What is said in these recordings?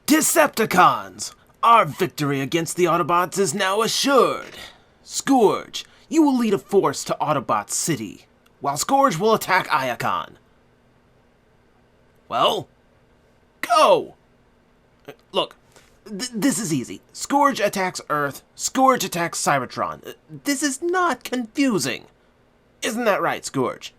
Decepticons! Our victory against the Autobots is now assured. Scourge, you will lead a force to Autobot City, while Scourge will attack Iacon. Well, go! Look, this is easy. Scourge attacks Earth, Scourge attacks Cybertron. This is not confusing. Isn't that right, Scourge?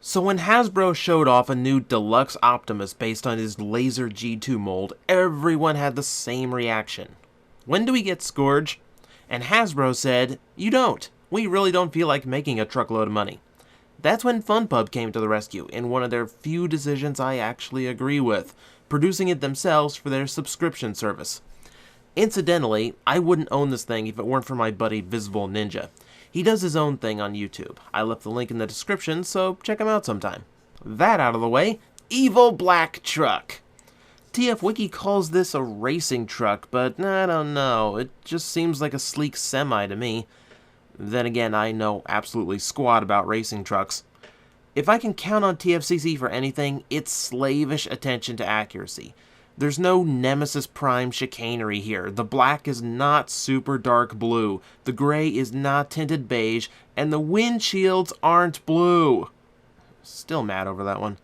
So when Hasbro showed off a new deluxe Optimus based on his laser G2 mold, everyone had the same reaction. When do we get Scourge? And Hasbro said, you don't. We really don't feel like making a truckload of money. That's when FunPub came to the rescue, in one of their few decisions I actually agree with, producing it themselves for their subscription service. Incidentally, I wouldn't own this thing if it weren't for my buddy Visible Ninja. He does his own thing on YouTube. I left the link in the description, so check him out sometime. That out of the way, Evil Black Truck. TF Wiki calls this a racing truck, but I don't know. It just seems like a sleek semi to me. Then again, I know absolutely squat about racing trucks. If I can count on TFCC for anything, it's slavish attention to accuracy. There's no Nemesis Prime chicanery here. The black is not super dark blue, the gray is not tinted beige, and the windshields aren't blue. Still mad over that one.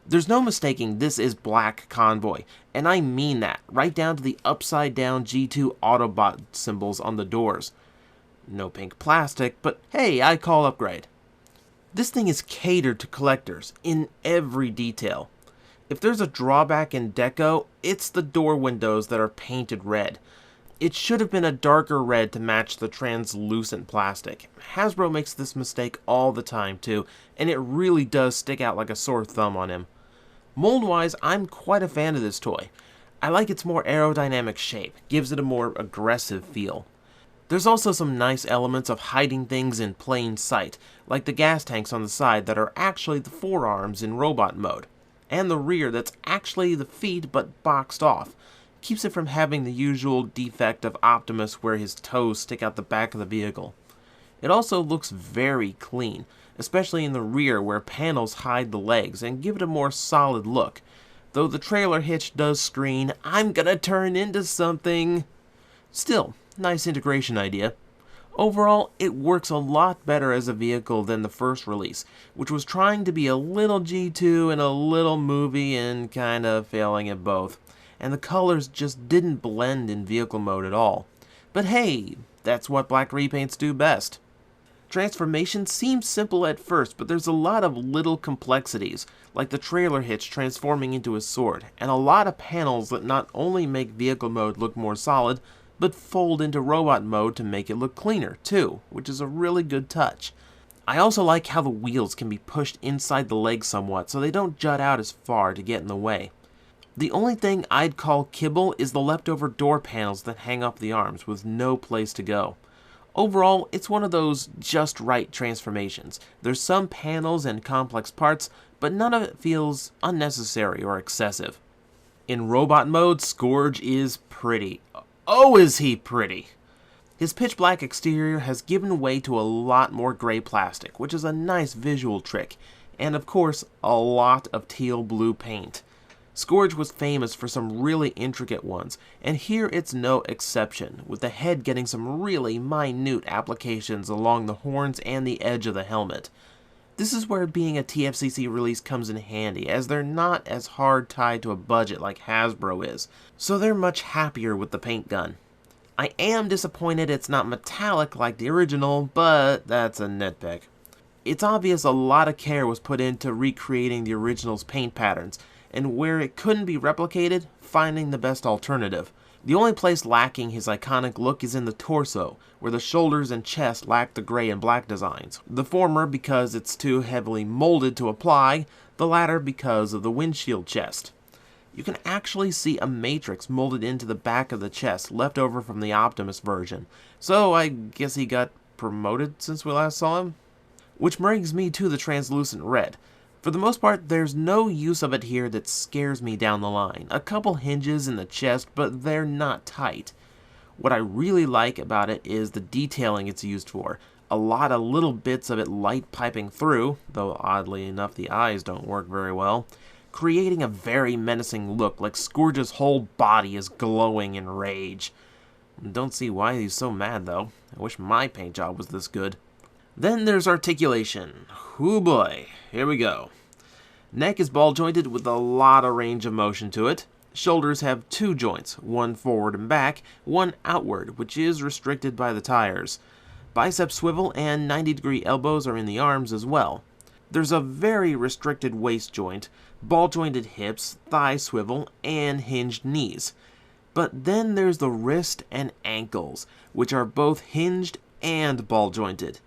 There's no mistaking this is Black Convoy, and I mean that, right down to the upside down G2 Autobot symbols on the doors. No pink plastic, but hey, I call upgrade. This thing is catered to collectors in every detail. If there's a drawback in deco, it's the door windows that are painted red. It should have been a darker red to match the translucent plastic. Hasbro makes this mistake all the time too, and it really does stick out like a sore thumb on him. Mold-wise, I'm quite a fan of this toy. I like its more aerodynamic shape, gives it a more aggressive feel. There's also some nice elements of hiding things in plain sight, like the gas tanks on the side that are actually the forearms in robot mode, and the rear that's actually the feet but boxed off. Keeps it from having the usual defect of Optimus where his toes stick out the back of the vehicle. It also looks very clean, especially in the rear where panels hide the legs and give it a more solid look, though the trailer hitch does scream, "I'm gonna turn into something." Still, nice integration idea. Overall, it works a lot better as a vehicle than the first release, which was trying to be a little G2 and a little movie and kind of failing at both. And the colors just didn't blend in vehicle mode at all. But hey, that's what black repaints do best. Transformation seems simple at first, but there's a lot of little complexities, like the trailer hitch transforming into a sword, and a lot of panels that not only make vehicle mode look more solid, but fold into robot mode to make it look cleaner too, which is a really good touch. I also like how the wheels can be pushed inside the leg somewhat so they don't jut out as far to get in the way. The only thing I'd call kibble is the leftover door panels that hang off the arms with no place to go. Overall, it's one of those just right transformations. There's some panels and complex parts, but none of it feels unnecessary or excessive. In robot mode, Scourge is pretty. Oh, is he pretty! His pitch black exterior has given way to a lot more gray plastic, which is a nice visual trick, and of course, a lot of teal blue paint. Scourge was famous for some really intricate ones, and here it's no exception, with the head getting some really minute applications along the horns and the edge of the helmet. This is where being a TFCC release comes in handy, as they're not as hard tied to a budget like Hasbro is, so they're much happier with the paint gun. I am disappointed it's not metallic like the original, but that's a nitpick. It's obvious a lot of care was put into recreating the original's paint patterns, and where it couldn't be replicated, finding the best alternative. The only place lacking his iconic look is in the torso, where the shoulders and chest lack the gray and black designs. The former because it's too heavily molded to apply, the latter because of the windshield chest. You can actually see a matrix molded into the back of the chest left over from the Optimus version, so I guess he got promoted since we last saw him? Which brings me to the translucent red. For the most part, there's no use of it here that scares me down the line. A couple hinges in the chest, but they're not tight. What I really like about it is the detailing it's used for. A lot of little bits of it light piping through, though oddly enough the eyes don't work very well, creating a very menacing look, like Scourge's whole body is glowing in rage. Don't see why he's so mad though. I wish my paint job was this good. Then there's Articulation. Hoo boy, here we go. Neck is ball jointed with a lot of range of motion to it. Shoulders have two joints, one forward and back, one outward, which is restricted by the tires. Bicep swivel and 90-degree elbows are in the arms as well. There's a very restricted waist joint, ball-jointed hips, thigh swivel, and hinged knees. But then there's the wrist and ankles, which are both hinged and ball-jointed.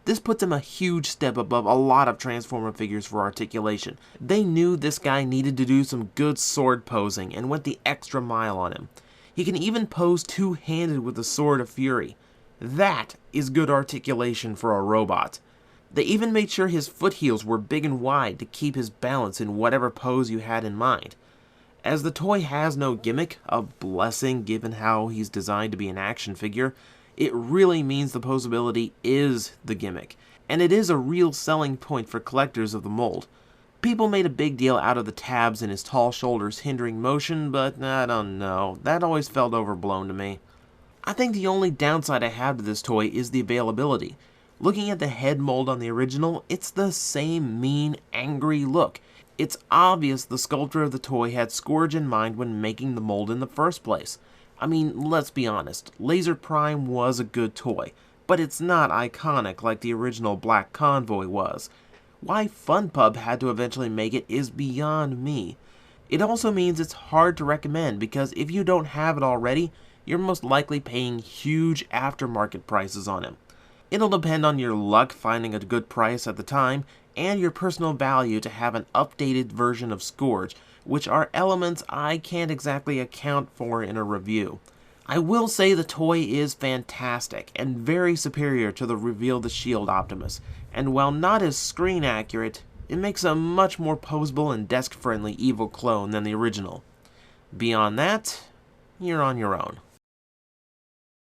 This puts him a huge step above a lot of Transformer figures for Articulation. They knew this guy needed to do some good sword posing and went the extra mile on him. He can even pose two-handed with the Sword of Fury. That is good articulation for a robot. They even made sure his foot heels were big and wide to keep his balance in whatever pose you had in mind. As the toy has no gimmick, a blessing given how he's designed to be an action figure, it really means the posability is the gimmick, and it is a real selling point for collectors of the mold. People made a big deal out of the tabs in his tall shoulders hindering motion, but I don't know, that always felt overblown to me. I think the only downside I have to this toy is the availability. Looking at the head mold on the original, it's the same mean, angry look. It's obvious the sculptor of the toy had Scourge in mind when making the mold in the first place. I mean, let's be honest, Laser Prime was a good toy, but it's not iconic like the original Black Convoy was. Why FunPub had to eventually make it is beyond me. It also means it's hard to recommend because if you don't have it already, you're most likely paying huge aftermarket prices on him. It'll depend on your luck finding a good price at the time, and your personal value to have an updated version of Scourge, which are elements I can't exactly account for in a review. I will say the toy is fantastic, and very superior to the Reveal the Shield Optimus, and while not as screen accurate, it makes a much more posable and desk-friendly evil clone than the original. Beyond that, you're on your own.